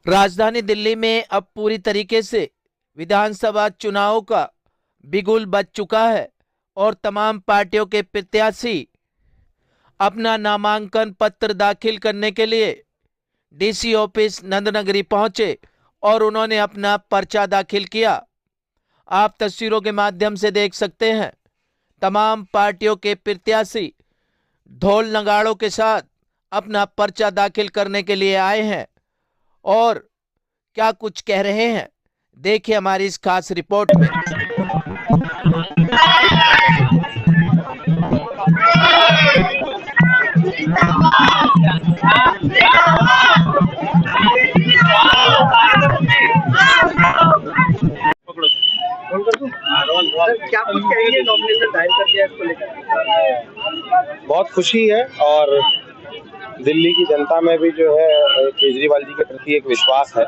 राजधानी दिल्ली में अब पूरी तरीके से विधानसभा चुनाव का बिगुल बज चुका है और तमाम पार्टियों के प्रत्याशी अपना नामांकन पत्र दाखिल करने के लिए डीसी ऑफिस नंदनगरी पहुंचे और उन्होंने अपना पर्चा दाखिल किया। आप तस्वीरों के माध्यम से देख सकते हैं, तमाम पार्टियों के प्रत्याशी ढोल नगाड़ों के साथ अपना पर्चा दाखिल करने के लिए आए हैं और क्या कुछ कह रहे हैं, देखिए हमारी इस खास रिपोर्ट में। क्या कुछ कहेंगे, नॉमिनेशन दायर कर दिया इसको लेकर? बहुत खुशी है और दिल्ली की जनता में भी जो है केजरीवाल जी के प्रति एक विश्वास है।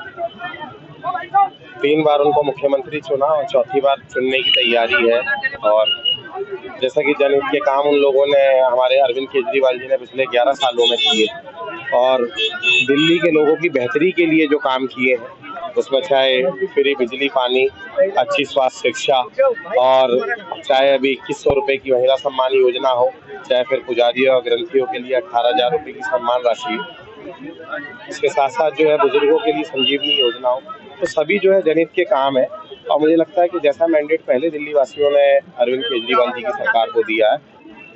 3 बार उनको मुख्यमंत्री चुना और 4थी बार चुनने की तैयारी है। और जैसा कि जनहित के काम उन लोगों ने, हमारे अरविंद केजरीवाल जी ने पिछले 11 सालों में किए और दिल्ली के लोगों की बेहतरी के लिए जो काम किए हैं, उसमें चाहे फ्री बिजली पानी, अच्छी स्वास्थ्य शिक्षा और चाहे अभी 2100 रुपये की महिला सम्मान योजना हो, चाहे फिर पुजारियों और ग्रंथियों के लिए 18,000 रुपये की सम्मान राशि, इसके साथ साथ जो है बुजुर्गों के लिए संजीवनी योजना हो, तो सभी जो है जनहित के काम है। और मुझे लगता है कि जैसा मैंडेट पहले दिल्ली वासियों ने अरविंद केजरीवाल जी की सरकार को दिया है,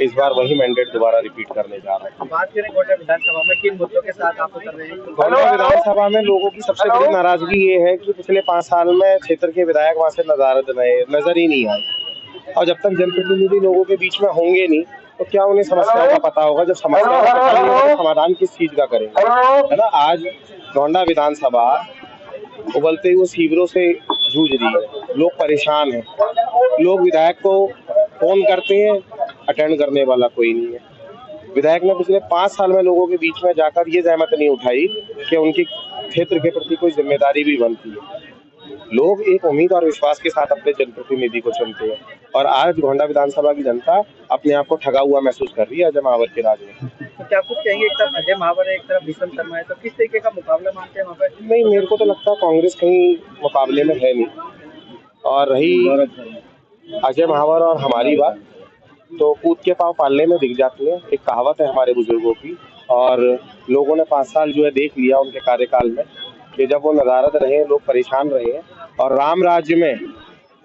इस बार वही मैंडेट दोबारा रिपीट करने जा रहे हैं। बात करें गोंडा विधानसभा में, किन मुद्दों के साथ आप उतर रहे हैं? गोंडा विधानसभा में लोगों की सबसे बड़ी नाराजगी ये है कि पिछले 5 साल में क्षेत्र के विधायक वहाँ से नजर ही नहीं आए। और जब तक जनप्रतिनिधि लोगों के बीच में होंगे नहीं तो क्या उन्हें समस्याओं का पता होगा? जब समस्या का पता नहीं होगा तो समाधान किस चीज का करेंगे, है ना। आज गोंडा विधानसभा उबलते हुए सीवरों से जूझ रही है, लोग परेशान हैं, लोग विधायक को फोन करते हैं, अटेंड करने वाला कोई नहीं है। विधायक ने पिछले 5 साल में लोगों के बीच में जाकर ये जहमत नहीं उठाई कि उनके क्षेत्र के प्रति कोई जिम्मेदारी भी बनती है। लोग एक उम्मीद और विश्वास के साथ अपने जनप्रतिनिधि को चुनते हैं और आज गोंडा विधानसभा की जनता अपने आप को ठगा हुआ महसूस कर रही है अजय महावर के राज में। तो क्या कुछ कहेंगे, एक तरफ अजय महावर है, एक तरफ भीषण शर्मा है, तो किस तरीके का मुकाबला मानते हैं वहाँ पे? नहीं, मेरे को तो लगता है कांग्रेस कहीं मुकाबले में है नहीं। और रही अजय महावर और हमारी बात, तो कूद के पाँव पालने में दिख जाती है, एक कहावत है हमारे बुजुर्गों की। और लोगों ने 5 साल जो है देख लिया उनके कार्यकाल में कि जब वो नदारद रहे, लोग परेशान रहे। और राम राज्य में,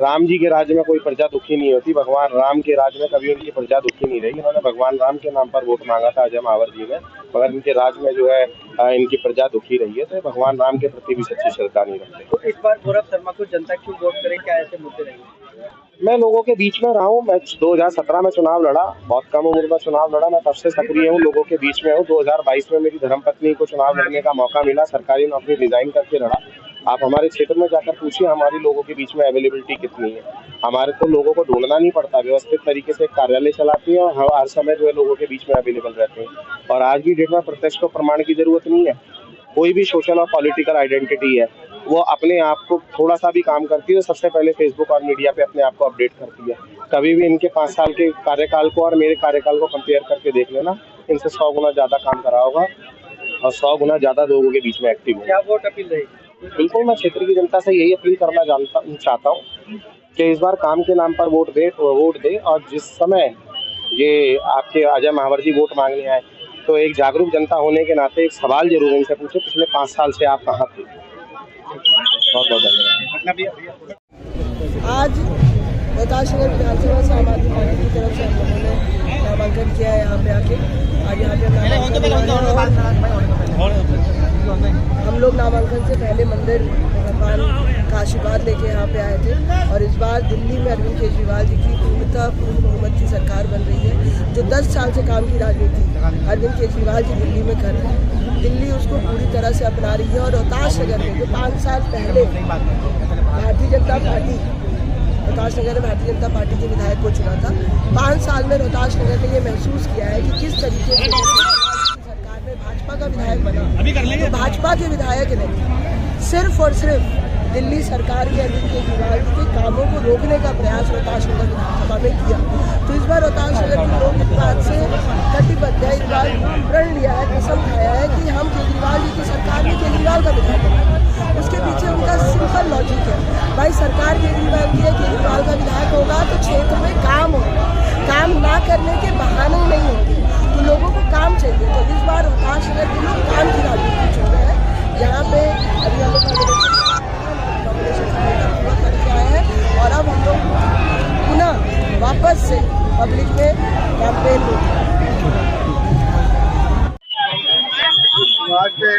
राम जी के राज्य में कोई प्रजा दुखी नहीं होती, भगवान राम के राज्य में कभी उनकी प्रजा दुखी नहीं रही। इन्होंने भगवान राम के नाम पर वोट मांगा था अजय महावर जी ने, मगर इनके राज्य में जो है इनकी प्रजा दुखी रही है, तो भगवान राम के प्रति भी सच्ची श्रद्धा नहीं रखते। तो इस बार गौरव शर्मा को जनता क्यों वोट करे, क्या ऐसे मुद्दे रहेंगे? मैं लोगों के बीच में रहा हूँ। मैं 2017 में चुनाव लड़ा, बहुत कम उम्र में चुनाव लड़ा, मैं तब से सक्रिय हूँ, लोगों के बीच में हूँ। 2022 में मेरी धर्मपत्नी को चुनाव लड़ने का मौका मिला, सरकारी नौकरी रिजाइन करके लड़ा। आप हमारे क्षेत्र में जाकर पूछिए हमारी लोगों के बीच में अवेलेबिलिटी कितनी है। हमारे को लोगों को ढूंढना नहीं पड़ता, व्यवस्थित तरीके से कार्यालय चलाती है और हर समय जो है लोगों के बीच में अवेलेबल रहते हैं। और आज भी डेट में प्रत्यक्ष को प्रमाण की जरूरत नहीं है। कोई भी सोशल और पॉलिटिकल आइडेंटिटी है, वो अपने आप को थोड़ा सा भी काम करती है, सबसे पहले फेसबुक और मीडिया पे अपने आप को अपडेट करती है। कभी भी इनके 5 साल के कार्यकाल को और मेरे कार्यकाल को कंपेयर करके देख लेना, इनसे 100 गुना ज्यादा काम करा होगा और 100 गुना ज्यादा लोगों के बीच में एक्टिव है। क्या वोट अपील रही? बिल्कुल, मैं क्षेत्र की जनता से यही अपील करना चाहता हूँ कि इस बार काम के नाम पर वोट दे। और जिस समय ये आपके अजय महावर जी वोट मांगने आए, तो एक जागरूक जनता होने के नाते एक सवाल जरूर इनसे पूछे, पिछले 5 साल से आप कहाँ थे? बहुत बहुत धन्यवाद। आज रोहतास नगर विधानसभा से आम आदमी पार्टी की तरफ से हम लोगों ने नामांकन किया है यहाँ पे आके। आज यहाँ पे हम लोग नामांकन से पहले मंदिर भगवान का आशीर्वाद लेके यहाँ पे आए थे। और इस बार दिल्ली में अरविंद केजरीवाल जी की पूर्णतः पूर्ण बहुमत की सरकार बन रही है। जो 10 साल से काम की राजनीति अरविंद केजरीवाल जी दिल्ली में कर रहे हैं, दिल्ली उसको पूरी तरह से अपना रही है। और रोहतास नगर में जो 5 साल पहले भारतीय जनता पार्टी रोहतास नगर में भारतीय जनता पार्टी के विधायक को चुना था, 5 साल में रोहतास नगर ने ये महसूस किया है कि किस तरीके से सरकार में भाजपा का विधायक बना। तो भाजपा के विधायक ने सिर्फ और सिर्फ दिल्ली सरकार के अरविंद केजरीवाल के कामों को रोकने का प्रयास रोहतास नगर विधानसभा में किया। तो इस बार रोहतास नगर के लोग इस बात से कटिबद्ध है, इस बार प्रण लिया है, कसम खाया है कि हम केजरीवाल जी की सरकार में केजरीवाल का विधायक बनाएंगे। उसके पीछे उनका सिंपल लॉजिक है, भाई सरकार केजरीवाल की है, केजरीवाल का विधायक होगा तो क्षेत्र में काम होगा, काम ना करने के बहाने नहीं होंगे, तो लोगों को काम चाहिए। तो इस बार हताश नगर के लोग काम की राजनीति चुन रहे हैं। यहाँ पे अभी हम लोग पूरा करके आए हैं और अब हम लोग पुनः वापस से पब्लिक में कैंपेन होगी। समाज में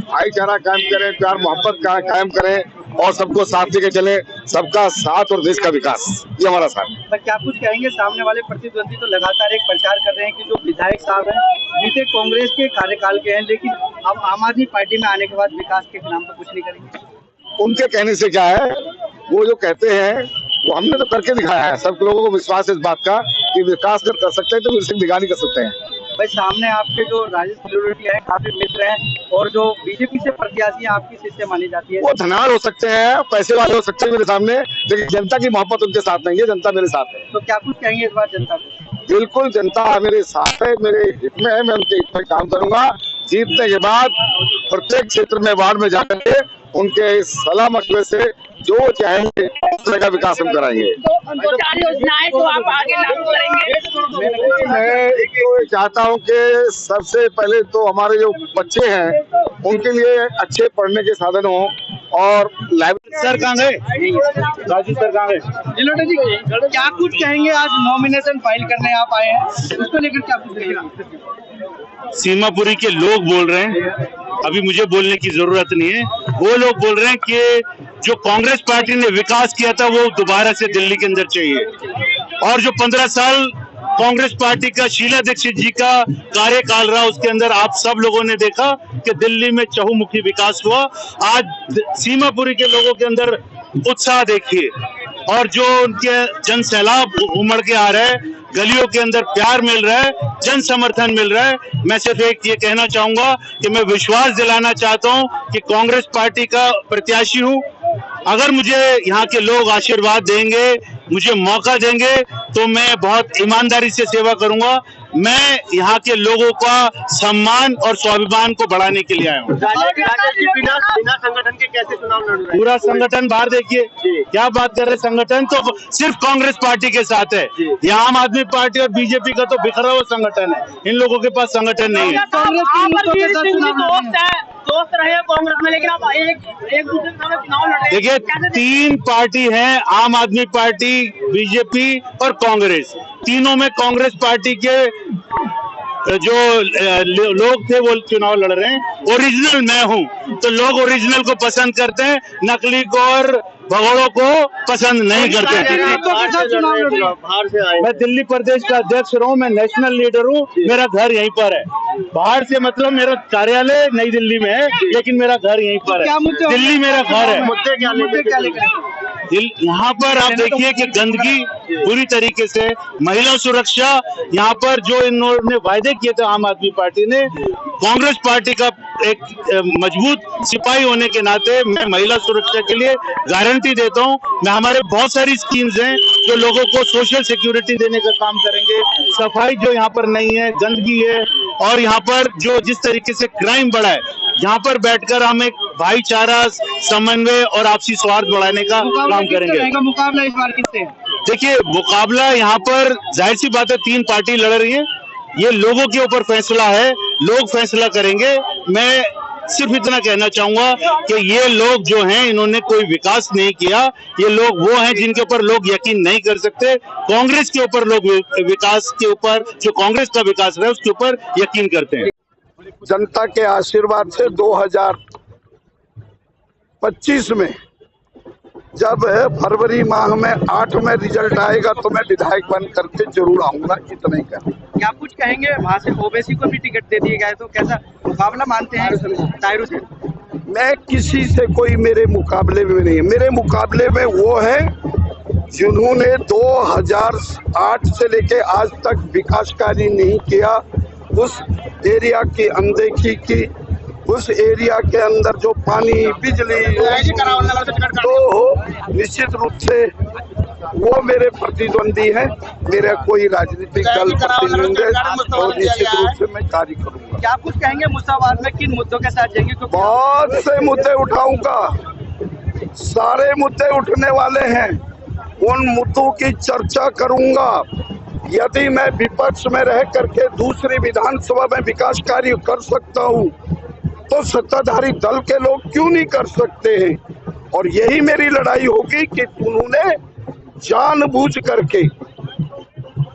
भाईचारा कायम करें, प्यार मोहब्बत कायम करें और सबको साथ लेके चले, सबका साथ और देश का विकास, ये हमारा साथ। पर क्या कुछ कहेंगे, सामने वाले प्रतिद्वंदी तो लगातार एक प्रचार कर रहे हैं कि जो विधायक साहब हैं बीते कांग्रेस के कार्यकाल के हैं, लेकिन अब आम आदमी पार्टी में आने के बाद विकास के नाम पर कुछ नहीं करेंगे। उनके कहने से क्या है, वो जो कहते हैं वो हमने तो करके दिखाया है। सब लोगों को विश्वास है इस बात का कि विकास कर सकते हैं तो सिर्फ दिखा नहीं कर सकते हैं। भाई सामने आपके जो राजेश सिक्योरिटी है काफी मित्र हैं और जो बीजेपी से प्रत्याशी आपकी शिष्य मानी जाती है, वो धनाढ़ हो सकते हैं, पैसे वाले हो सकते हैं मेरे सामने, लेकिन जनता की मोहब्बत उनके साथ नहीं है, जनता मेरे साथ है। तो क्या कुछ कहेंगे इस बार जनता को? बिल्कुल जनता मेरे साथ है, मेरे हित में है, मैं उनके हित में काम करूंगा। जीतने के बाद प्रत्येक क्षेत्र में वार्ड में जाकर के उनके सलाह मशवरे से जो चाहेंगे उस तरह का विकास हम कराएंगे। योजनाएं तो आप आगे लागू करेंगे? मैं तो चाहता हूं कि सबसे पहले तो हमारे जो बच्चे हैं उनके लिए अच्छे पढ़ने के साधन हो और लाइब्रेरी। सर कहाँ गए? राजू सर कहाँ गए? जिलोटा जी क्या कुछ कहेंगे, आज नॉमिनेशन फाइल करने आप आए हैं, उसको लेकर क्या कुछ कहेंगे? सीमापुरी के लोग बोल रहे हैं, अभी मुझे बोलने की जरूरत नहीं है। वो लोग बोल रहे हैं कि जो कांग्रेस पार्टी ने विकास किया था वो दोबारा से दिल्ली के अंदर चाहिए, और जो 15 साल कांग्रेस पार्टी का शीला दीक्षित जी का कार्यकाल रहा उसके अंदर आप सब लोगों ने देखा कि दिल्ली में चहुमुखी विकास हुआ। आज सीमापुरी के लोगों के अंदर उत्साह देखिए और जो उनके जन सैलाब उमड़ के आ रहा है, गलियों के अंदर प्यार मिल रहा है, जन समर्थन मिल रहा है। मैं सिर्फ एक ये कहना चाहूंगा कि मैं विश्वास दिलाना चाहता हूं कि कांग्रेस पार्टी का प्रत्याशी हूं। अगर मुझे यहाँ के लोग आशीर्वाद देंगे, मुझे मौका देंगे, तो मैं बहुत ईमानदारी से सेवा करूंगा। मैं यहाँ के लोगों का सम्मान और स्वाभिमान को बढ़ाने के लिए आया हूँ। बिना संगठन के कैसे चुनाव लड़ रहे हैं? पूरा संगठन बाहर देखिए, क्या बात कर रहे हैं, संगठन तो सिर्फ कांग्रेस पार्टी के साथ है। ये आम आदमी पार्टी और बीजेपी का तो बिखरा हुआ संगठन है, इन लोगों के पास संगठन नहीं है। दोस्त रहे कांग्रेस में, लेकिन आप एक दूसरे के साथ चुनाव लड़ रहे हैं। देखिए, 3 पार्टी हैं, आम आदमी पार्टी, बीजेपी और कांग्रेस। तीनों में कांग्रेस पार्टी के जो लोग थे वो चुनाव लड़ रहे हैं। ओरिजिनल मैं हूं, तो लोग ओरिजिनल को पसंद करते हैं, नकली को और भगोड़ों को पसंद नहीं करते। मैं दिल्ली प्रदेश का अध्यक्ष रहा हूं, मैं नेशनल लीडर हूं, मेरा घर यहीं पर है। बाहर से मतलब मेरा कार्यालय नई दिल्ली में है, लेकिन मेरा घर यहीं पर है, दिल्ली मेरा घर है। यहाँ पर आप देखिए कि गंदगी पूरी तरीके से, महिला सुरक्षा, यहाँ पर जो इन्होंने वायदे किए थे आम आदमी पार्टी ने, कांग्रेस पार्टी का एक मजबूत सिपाही होने के नाते मैं महिला सुरक्षा के लिए गारंटी देता हूँ। मैं हमारे बहुत सारी स्कीम्स हैं जो लोगों को सोशल सिक्योरिटी देने का काम करेंगे। सफाई जो यहाँ पर नहीं है, गंदगी है, और यहाँ पर जो जिस तरीके से क्राइम बढ़ा है, यहाँ पर बैठकर हम एक भाईचारा, समन्वय और आपसी स्वार्थ बढ़ाने का काम करेंगे। मुकाबला इस बार किससे? देखिए, मुकाबला यहाँ पर जाहिर सी बात है 3 पार्टी लड़ रही है, ये लोगों के ऊपर फैसला है, लोग फैसला करेंगे। मैं सिर्फ इतना कहना चाहूंगा कि ये लोग जो हैं इन्होंने कोई विकास नहीं किया। ये लोग वो हैं जिनके ऊपर लोग यकीन नहीं कर सकते। कांग्रेस के ऊपर लोग विकास के ऊपर, जो कांग्रेस का विकास रहा है उसके ऊपर यकीन करते हैं। जनता के आशीर्वाद से 2025 में जब फरवरी माह में 8 में रिजल्ट आएगा तो मैं विधायक बन करके जरूर आऊंगा, इतना ही कहना। क्या कुछ कहेंगे, वहाँ से ओबीसी को भी टिकट दे दिए गए, तो कैसा मुकाबला मानते हैं तायरू से? मैं किसी से कोई मेरे मुकाबले में नहीं है, मेरे मुकाबले में वो है जिन्होंने 2008 से लेके आज तक विकास कार्य नहीं किया, उस एरिया की अनदेखी की, उस एरिया के अंदर जो पानी, बिजली, तो निश्चित रूप से वो मेरे प्रतिद्वंदी हैं। मेरा कोई राजनीतिक दल प्रतिनिधि है और निश्चित रूप से मैं कार्य करूंगा। क्या कुछ कहेंगे मुसावाद में किन मुद्दों के साथ जाएंगे? तो बहुत से मुद्दे उठाऊंगा, सारे मुद्दे उठने वाले हैं, उन मुद्दों की चर्चा करूंगा। यदि मैं विपक्ष में रह करके दूसरी विधानसभा में विकास कार्य कर सकता हूं, तो सत्ताधारी दल के लोग क्यों नहीं कर सकते हैं? और यही मेरी लड़ाई होगी कि उन्होंने जानबूझ करके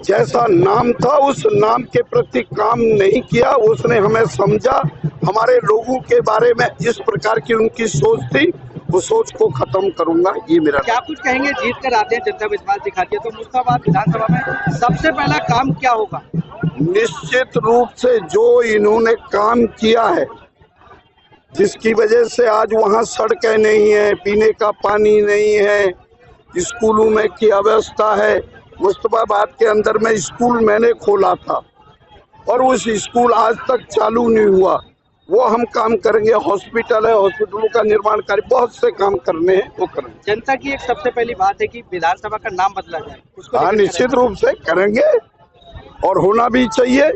जैसा नाम था उस नाम के प्रति काम नहीं किया। उसने हमें समझा, हमारे लोगों के बारे में इस प्रकार की उनकी सोच थी, वो सोच को खत्म करूंगा। ये मेरा क्या कुछ कहेंगे? जीत कर आते हैं, जनता विश्वास दिखाती है, तो मुस्ताबाद विधानसभा में सबसे पहला काम क्या होगा? निश्चित रूप से जो इन्होंने काम किया है, जिसकी वजह से आज वहाँ सड़कें नहीं है, पीने का पानी नहीं है, स्कूलों में की अव्यवस्था है। मुस्तफाबाद के अंदर में स्कूल मैंने खोला था और उस स्कूल आज तक चालू नहीं हुआ, वो हम काम करेंगे। हॉस्पिटल है, हॉस्पिटलों का निर्माण कार्य, बहुत से काम करने हैं, वो करेंगे। जनता की एक सबसे पहली बात है कि विधानसभा का नाम बदला जाए, उसको हाँ, निश्चित रूप से करेंगे और होना भी चाहिए।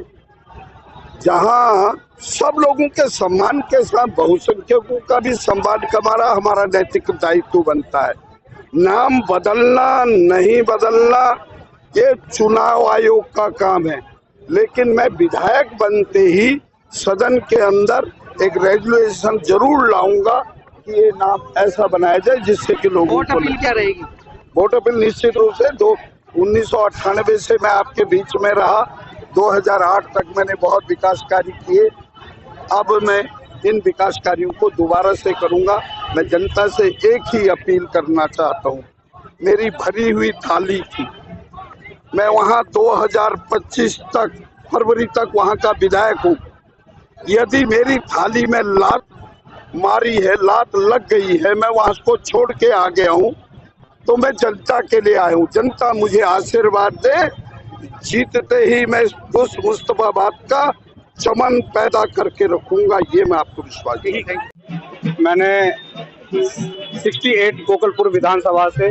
जहाँ सब लोगों के सम्मान के साथ बहुसंख्यकों का भी सम्मान हमारा हमारा नैतिक दायित्व बनता है। नाम बदलना नहीं बदलना ये चुनाव आयोग का काम है, लेकिन मैं विधायक बनते ही सदन के अंदर एक रेजुलेशन जरूर लाऊंगा कि ये नाम ऐसा बनाया जाए जिससे कि लोगों वोट को अपील क्या रहेगी? वोट अपील निश्चित रूप से 1998 से मैं आपके बीच में रहा, 2008 तक मैंने बहुत विकास कार्य किए। अब मैं इन विकास कार्यों को दोबारा से करूंगा। मैं जनता से एक ही अपील करना चाहता हूं, मेरी भरी हुई थाली थी, मैं वहां 2025 तक फरवरी तक वहां का विधायक हूं। यदि मेरी थाली में लात मारी है, लात लग गई है, मैं वहां को छोड़ के आ गया हूं, तो मैं जनता के लिए आया हूं। जनता मुझे आशीर्वाद दे, जीतते ही मैं उस मुस्तफाबाद का चमन पैदा करके रखूंगा, ये मैं आपको विश्वास दूं। मैंने 68 गोकलपुर विधानसभा से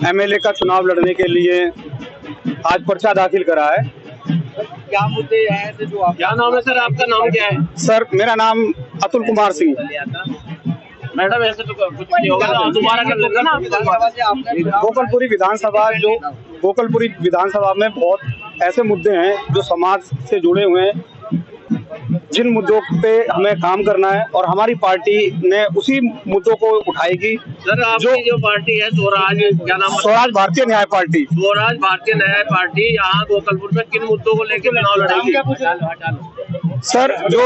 एमएलए का चुनाव लड़ने के लिए आज पर्चा दाखिल करा है। क्या मुद्दे हैं ऐसे जो आप? क्या नाम है सर? आपका नाम क्या है? सर, मेरा नाम अतुल कुमार सिंह। मैडम ऐसे तो कुछ नहीं होगा, दोबारा कर लेगा ना। गोकलपुरी विधानसभा में बहुत ऐसे मुद्दे हैं जो समाज से जुड़े हुए हैं, जिन मुद्दों पे हमें काम करना है और हमारी पार्टी ने उसी मुद्दों को उठाएगी। सर, आपकी जो पार्टी है स्वराज, क्या नाम है? स्वराज भारतीय न्याय पार्टी। स्वराज भारतीय न्याय पार्टी यहाँ गोकलपुर में किन मुद्दों को लेकर चुनाव लड़ेगी? सर, जो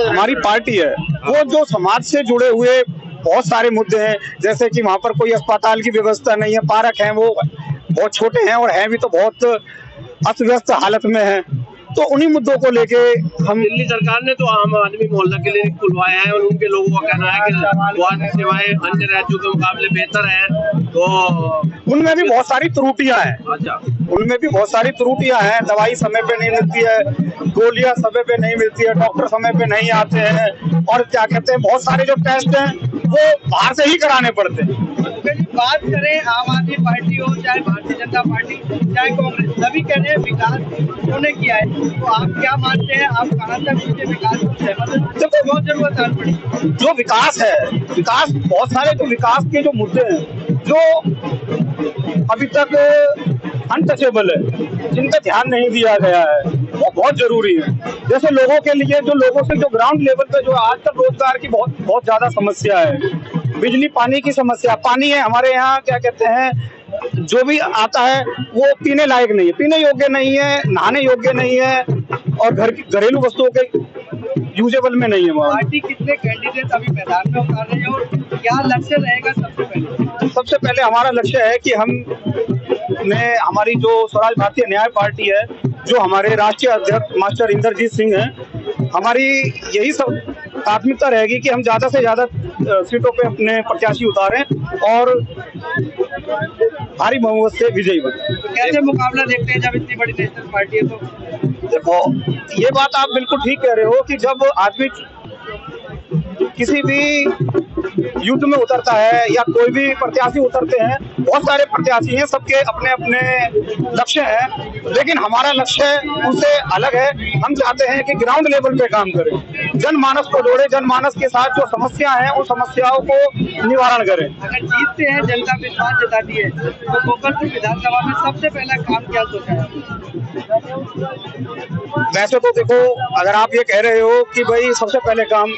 हमारी पार्टी है वो जो समाज से जुड़े हुए बहुत सारे मुद्दे हैं, जैसे कि वहाँ पर कोई अस्पताल की व्यवस्था नहीं है, पार्क है वो बहुत छोटे हैं और हैं भी तो बहुत अस्त व्यस्त हालत में है, तो उन्हीं मुद्दों को लेके हम। दिल्ली सरकार ने तो आम आदमी मोहल्ला के लिए खुलवाया है और उनके लोगों का कहना है कि स्वास्थ्य सेवाएं अन्य राज्यों के मुकाबले बेहतर है, तो उनमें भी बहुत सारी त्रुटियां हैं। अच्छा, उनमें भी बहुत सारी त्रुटियां हैं। दवाई समय पे नहीं मिलती है, गोलियां समय पे नहीं मिलती है, डॉक्टर समय पे नहीं आते हैं, और क्या कहते हैं, बहुत सारे जो टेस्ट हैं वो बाहर से ही कराने पड़ते हैं। बात करें आम आदमी पार्टी हो, चाहे भारतीय जनता पार्टी, चाहे कांग्रेस, सभी कह रहे हैं विकास उन्होंने किया है, तो आप क्या मानते हैं? आप कहाँ तक उसके विकास को सहमत हैं? तो बहुत जरूरत है पड़ी जो विकास है, विकास बहुत सारे जो विकास के जो मुद्दे हैं जो अभी तक अनटचेबल है, जिन पर ध्यान नहीं दिया गया है, वो बहुत जरूरी है। जैसे लोगों के लिए, जो लोगों से जो ग्राउंड लेवल पे जो आज तक रोजगार की बहुत ज्यादा समस्या है, बिजली पानी की समस्या। पानी है हमारे यहाँ, क्या कहते हैं, जो भी आता है वो पीने लायक नहीं है, पीने योग्य नहीं है, नहाने योग्य नहीं है, और घरेलू वस्तुओं के यूजेबल में नहीं है। पार्टी कितने कैंडिडेट अभी मैदान में उतार रहे हैं और क्या लक्ष्य रहेगा? सबसे पहले हमारा लक्ष्य है कि हमारी जो स्वराज भारतीय न्याय पार्टी है, जो हमारे राष्ट्रीय अध्यक्ष मास्टर इंद्रजीत सिंह हैं, हमारी यही सब प्राथमिकता रहेगी कि हम ज्यादा से ज्यादा सीटों पे अपने प्रत्याशी उतारें और भारी बहुमत से विजयी बने। तो कैसे मुकाबला देखते हैं जब इतनी बड़ी नेशनल पार्टी है? तो देखो, ये बात आप बिल्कुल ठीक कह रहे हो कि जब आदमी किसी भी युद्ध में उतरता है या कोई भी प्रत्याशी उतरते हैं, बहुत सारे प्रत्याशी हैं, सबके अपने अपने लक्ष्य हैं, लेकिन हमारा लक्ष्य उनसे अलग है। हम चाहते हैं कि ग्राउंड लेवल पे काम करें, जनमानस को जोड़े, जनमानस के साथ जो समस्या है उन समस्याओं को निवारण करें। अगर जीतते हैं, जनता विश्वास जताती है, तो गोपालपुर विधानसभा में सबसे पहला काम क्या सोचा है? वैसे तो देखो, अगर आप ये कह रहे हो कि भाई सबसे पहले काम,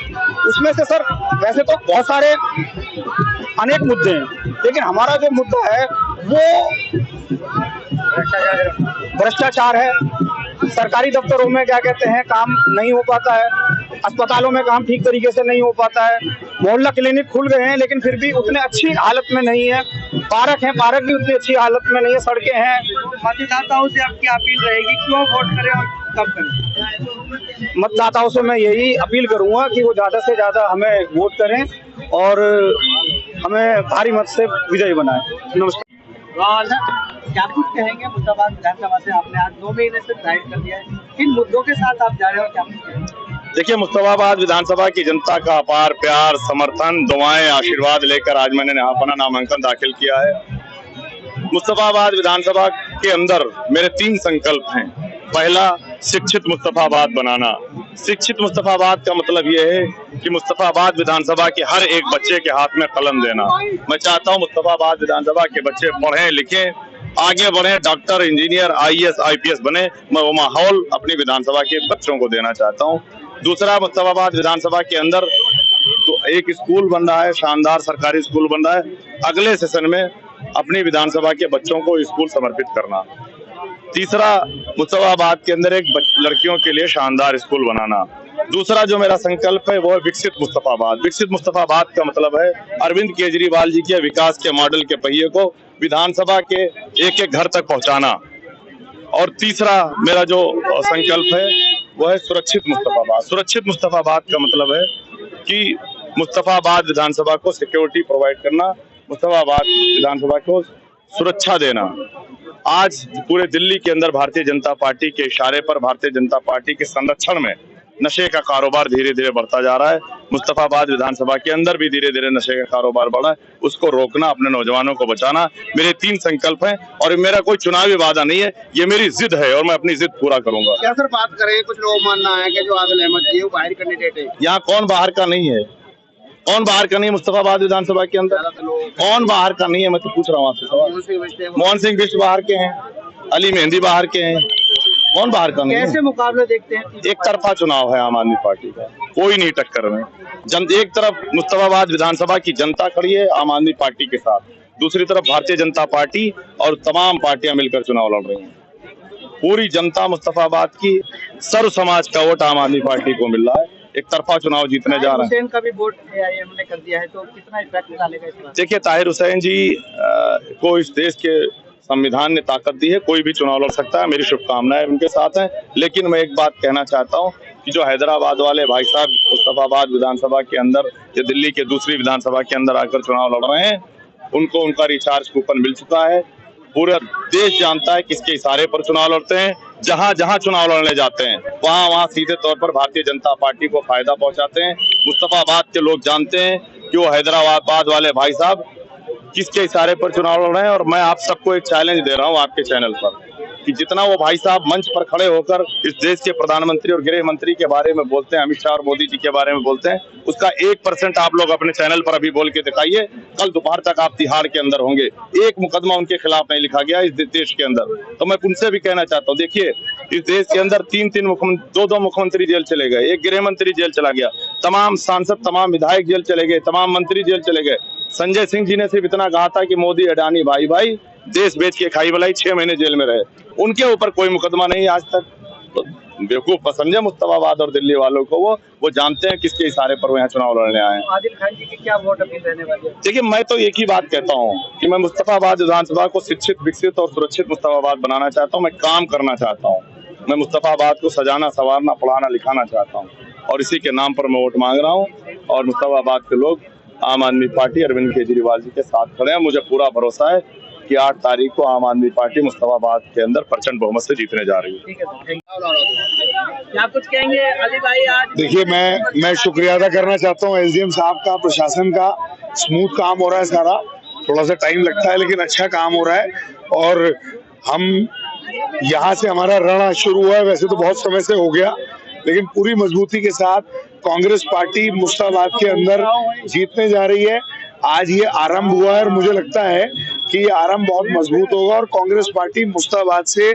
उसमें से सर वैसे तो बहुत सारे अनेक मुद्दे हैं, लेकिन हमारा जो मुद्दा है वो भ्रष्टाचार है। सरकारी दफ्तरों में क्या कहते हैं, काम नहीं हो पाता है, अस्पतालों में काम ठीक तरीके से नहीं हो पाता है, मोहल्ला क्लिनिक खुल गए हैं लेकिन फिर भी उतने अच्छी हालत में नहीं है, पार्क है, पार्क भी उतनी अच्छी हालत में नहीं है, सड़कें हैं। मतदाताओं से आपकी अपील रहेगी, क्यों वोट करें और कब करें? मतदाताओं से मैं यही अपील करूंगा कि वो ज्यादा से ज्यादा हमें वोट करें और हमें भारी मत से विजयी बनाएं। नमस्कार। क्या कुछ कहेंगे मुर्दाबाद विधानसभा से? आपने आज 2 महीने से डिसाइड कर दिया है, किन मुद्दों के साथ आप जा रहे हो, क्या कुछ कहेंगे? देखिए, मुस्तफाबाद विधानसभा की जनता का अपार प्यार, समर्थन, दुआएं, आशीर्वाद लेकर आज मैंने अपना नामांकन दाखिल किया है। मुस्तफाबाद विधानसभा के अंदर मेरे 3 संकल्प हैं। पहला, शिक्षित मुस्तफाबाद बनाना। शिक्षित मुस्तफाबाद का मतलब यह है कि मुस्तफाबाद विधानसभा के हर एक बच्चे के हाथ में कलम देना। मैं चाहता हूं मुस्तफाबाद विधानसभा के बच्चे पढ़ें, लिखें, आगे बढ़े, डॉक्टर, इंजीनियर, IAS, IPS बने। मैं वो माहौल अपनी विधानसभा के बच्चों को देना चाहता हूं। दूसरा, मुस्तफाबाद विधानसभा के अंदर तो एक स्कूल बन रहा है, शानदार सरकारी स्कूल बन रहा है। अगले सेशन में अपनी विधानसभा के बच्चों को स्कूल समर्पित करना। तीसरा, मुस्तफाबाद के अंदर एक लड़कियों के लिए शानदार स्कूल बनाना। दूसरा जो मेरा संकल्प है वो है विकसित मुस्तफाबाद। विकसित मुस्तफाबाद का मतलब है अरविंद केजरीवाल जी के विकास के मॉडल के पहिए को विधानसभा के एक एक घर तक पहुंचाना। और तीसरा मेरा जो संकल्प है वो है सुरक्षित मुस्तफाबाद। सुरक्षित मुस्तफाबाद का मतलब है कि मुस्तफाबाद विधानसभा को सिक्योरिटी प्रोवाइड करना, मुस्तफाबाद विधानसभा को सुरक्षा देना। आज पूरे दिल्ली के अंदर भारतीय जनता पार्टी के इशारे पर, भारतीय जनता पार्टी के संरक्षण में नशे का कारोबार धीरे धीरे बढ़ता जा रहा है। मुस्तफाबाद विधानसभा के अंदर भी धीरे धीरे नशे का कारोबार बढ़ा है। उसको रोकना, अपने नौजवानों को बचाना, मेरे 3 संकल्प हैं। और मेरा कोई चुनावी वादा नहीं है, ये मेरी जिद है और मैं अपनी जिद पूरा करूंगा। क्या सर बात करें, कुछ लोग मानना है कि जो आदिल अहमद जी वो बाहर कैंडिडेट है। यहाँ कौन बाहर का नहीं है? कौन बाहर का नहीं है मुस्तफाबाद विधानसभा के अंदर? कौन बाहर का नहीं है? मैं तो पूछ रहा हूँ आपसे सवाल। मोहन सिंह बिष्ट बाहर के हैं, अली मेहंदी बाहर के हैं, कौन बाहर का नहीं है? कैसे मुकाबले देखते हैं? एक तरफा चुनाव है आम आदमी पार्टी का, कोई नहीं टक्कर में। एक तरफ मुस्तफाबाद विधानसभा की जनता खड़ी है आम आदमी पार्टी के साथ, दूसरी तरफ भारतीय जनता पार्टी और तमाम पार्टियां मिलकर चुनाव लड़ रही हैं। पूरी जनता मुस्तफाबाद की, सर्व समाज का वोट आम आदमी पार्टी को मिल रहा है। एक तरफा चुनाव जीतने जा रहा है। हुसैन का भी वोट AIM ने कर दिया है, तो कितना इफेक्ट डालेगा इस बार? देखिए, ताहिर हुसैन जी को इस देश के संविधान ने ताकत दी है, कोई भी चुनाव लड़ सकता है। मेरी शुभकामनाएं उनके साथ हैं। लेकिन मैं एक बात कहना चाहता हूं कि जो हैदराबाद वाले भाई साहब मुस्तफाबाद विधानसभा के अंदर या दिल्ली के दूसरी विधानसभा के अंदर आकर चुनाव लड़ रहे हैं, उनको उनका रिचार्ज कूपन मिल चुका है। पूरा देश जानता है किसके इशारे पर चुनाव लड़ते हैं। जहां जहां चुनाव लड़ने जाते हैं वहां वहां सीधे तौर पर भारतीय जनता पार्टी को फायदा पहुंचाते हैं। मुस्तफाबाद के लोग जानते हैं कि वो हैदराबाद वाले भाई साहब किसके इशारे पर चुनाव लड़ रहे हैं। और मैं आप सबको एक चैलेंज दे रहा हूं आपके चैनल पर कि जितना वो भाई साहब मंच पर खड़े होकर इस देश के प्रधानमंत्री और गृह मंत्री के बारे में बोलते हैं, अमित शाह और मोदी जी के बारे में बोलते हैं, उसका 1% आप लोग अपने चैनल पर अभी बोल के दिखाइए। कल दोपहर तक आप तिहाड़ के अंदर होंगे। एक मुकदमा उनके खिलाफ नहीं लिखा गया इस देश के अंदर। तो मैं उनसे भी कहना चाहता हूँ, देखिए इस देश के अंदर 2 मुख्यमंत्री जेल चले गए, एक गृह मंत्री जेल चला गया, तमाम सांसद, तमाम विधायक जेल चले गए, तमाम मंत्री जेल चले गए। संजय सिंह जी ने सिर्फ इतना कहा था कि मोदी अडानी भाई भाई देश बेच के खाई मलाई, 6 महीने जेल में रहे। उनके ऊपर कोई मुकदमा नहीं आज तक। तो बेवकूफ पसंद है मुस्तफाबाद और दिल्ली वालों को। वो जानते हैं किसके इशारे पर वो यहाँ चुनाव लड़ने आए हैं। आदिल खान जी की क्या वोट अपील रहने वाली है? देखिए, मैं तो एक ही बात कहता हूँ कि मैं मुस्तफाबाद विधानसभा को शिक्षित, विकसित और सुरक्षित मुस्तफाबाद बनाना चाहता हूँ। मैं काम करना चाहता हूँ। मैं मुस्तफाबाद को सजाना, संवारना, पढ़ाना, लिखाना चाहता हूँ और इसी के नाम पर मैं वोट मांग रहा हूँ। और मुस्तफाबाद के लोग आम आदमी पार्टी, अरविंद केजरीवाल जी के साथ खड़े हैं। मुझे पूरा भरोसा है कि 8 तारीख को आम आदमी पार्टी मुस्तफाबाद के अंदर प्रचंड बहुमत से जीतने जा रही है। ठीक है क्या कुछ कहेंगे अली भाई आज? देखिए, मैं शुक्रिया अदा करना चाहता हूँ एसडीएम साहब का, प्रशासन का। स्मूथ काम हो रहा है सारा, थोड़ा सा टाइम लगता है लेकिन अच्छा काम हो रहा है। और हम यहाँ से हमारा रण शुरू हुआ है, वैसे तो बहुत समय से हो गया, लेकिन पूरी मजबूती के साथ कांग्रेस पार्टी मुस्तफाबाद के अंदर जीतने जा रही है। आज ये आरंभ हुआ है और मुझे लगता है कि ये आरंभ बहुत मजबूत होगा और कांग्रेस पार्टी मुस्तफाबाद से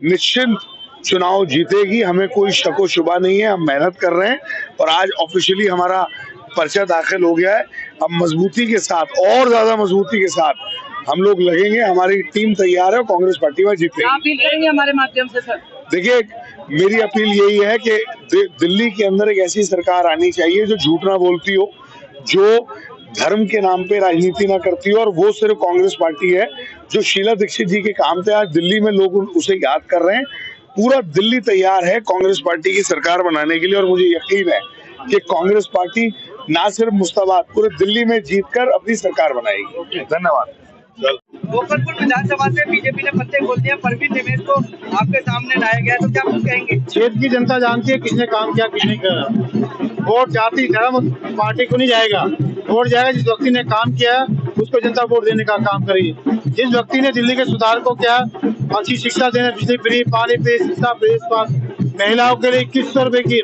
निश्चित चुनाव जीतेगी। हमें कोई शको शुबा नहीं है, हम मेहनत कर रहे हैं और आज ऑफिशियली हमारा पर्चा दाखिल हो गया है। हम मजबूती के साथ, और ज्यादा मजबूती के साथ हम लोग लगेंगे, हमारी टीम तैयार है और कांग्रेस पार्टी में जीतेगी। अपील करेंगे हमारे माध्यम से सर? देखिए, मेरी अपील यही है कि दिल्ली के अंदर एक ऐसी सरकार आनी चाहिए जो झूठ ना बोलती हो, जो धर्म के नाम पे राजनीति ना करती हो, और वो सिर्फ कांग्रेस पार्टी है। जो शीला दीक्षित जी के काम थे, आज दिल्ली में लोग उसे याद कर रहे हैं। पूरा दिल्ली तैयार है कांग्रेस पार्टी की सरकार बनाने के लिए और मुझे यकीन है कि कांग्रेस पार्टी ना सिर्फ मुस्तफाबाद, पूरे दिल्ली में जीतकर अपनी सरकार बनाएगी। धन्यवाद। गोपालपुर विधानसभा से बीजेपी ने पत्ते खोल दिया, परवीन निवेश को आपके सामने लाया गया, तो क्या कुछ कहेंगे? क्षेत्र की जनता जानती है किसने काम किया, किसने किया। वोट जाति धर्म पार्टी को नहीं जाएगा, वोट जाएगा जिस व्यक्ति ने काम किया उसको जनता वोट देने का काम करेगी। जिस व्यक्ति ने दिल्ली के सुधार को किया, अच्छी शिक्षा देने, बिजली फ्री, पानी फ्री, शिक्षा फ्री, महिलाओं के लिए 2100 रुपए की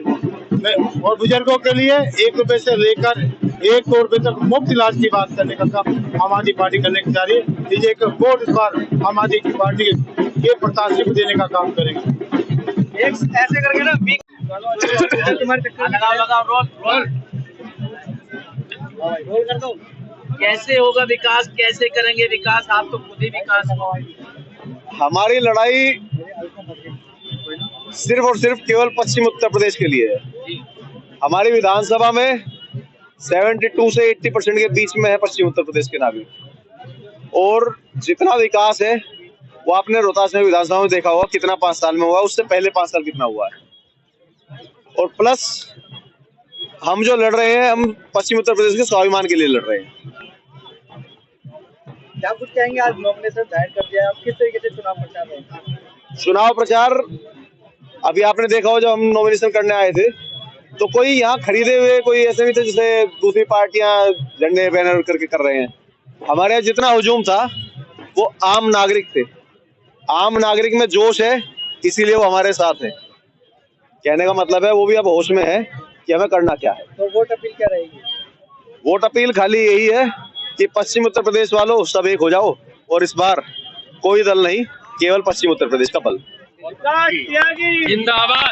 और बुजुर्गों के लिए 1 रुपए से लेकर 1 करोड़ रुपए तक मुफ्त इलाज की बात करने का काम आम आदमी पार्टी करने की जा रही है। एक वोट इस बार आम आदमी पार्टी के प्रत्याशी को देने का काम करेंगे। एक ऐसे करके ना रोल कर दो। कैसे होगा विकास, कैसे करेंगे विकास? आप तो खुद ही विकास हो। हमारी लड़ाई सिर्फ और सिर्फ केवल पश्चिम उत्तर प्रदेश के लिए है। हमारी विधानसभा में 72 से 80% के बीच में है पश्चिम उत्तर प्रदेश के नागरिक, और जितना विकास है वो आपने रोहतास में विधानसभा में देखा होगा कितना 5 साल में हुआ, उससे पहले 5 साल कितना हुआ है। और प्लस हम जो लड़ रहे हैं, हम पश्चिम उत्तर प्रदेश के स्वाभिमान के लिए लड़ रहे हैं। क्या कुछ कहेंगे? आज नॉमिनेशन दायर कर दिया है, किस तरीके से चुनाव प्रचार होगा? चुनाव प्रचार अभी आपने देखा हो, जब हम नॉमिनेशन करने आए थे तो कोई यहाँ खरीदे हुए कोई ऐसे नहीं थे जैसे दूसरी पार्टियां झंडे बैनर करके कर रहे हैं। हमारे यहाँ जितना हुजूम था वो आम नागरिक थे। आम नागरिक में जोश है, इसीलिए वो हमारे साथ है। कहने का मतलब है वो भी अब होश में है कि हमें करना क्या है। तो वोट अपील क्या रहेगी? वोट अपील खाली यही है कि पश्चिम उत्तर प्रदेश वालों सब एक हो जाओ, और इस बार कोई दल नहीं, केवल पश्चिम उत्तर प्रदेश का बल। जिंदाबाद।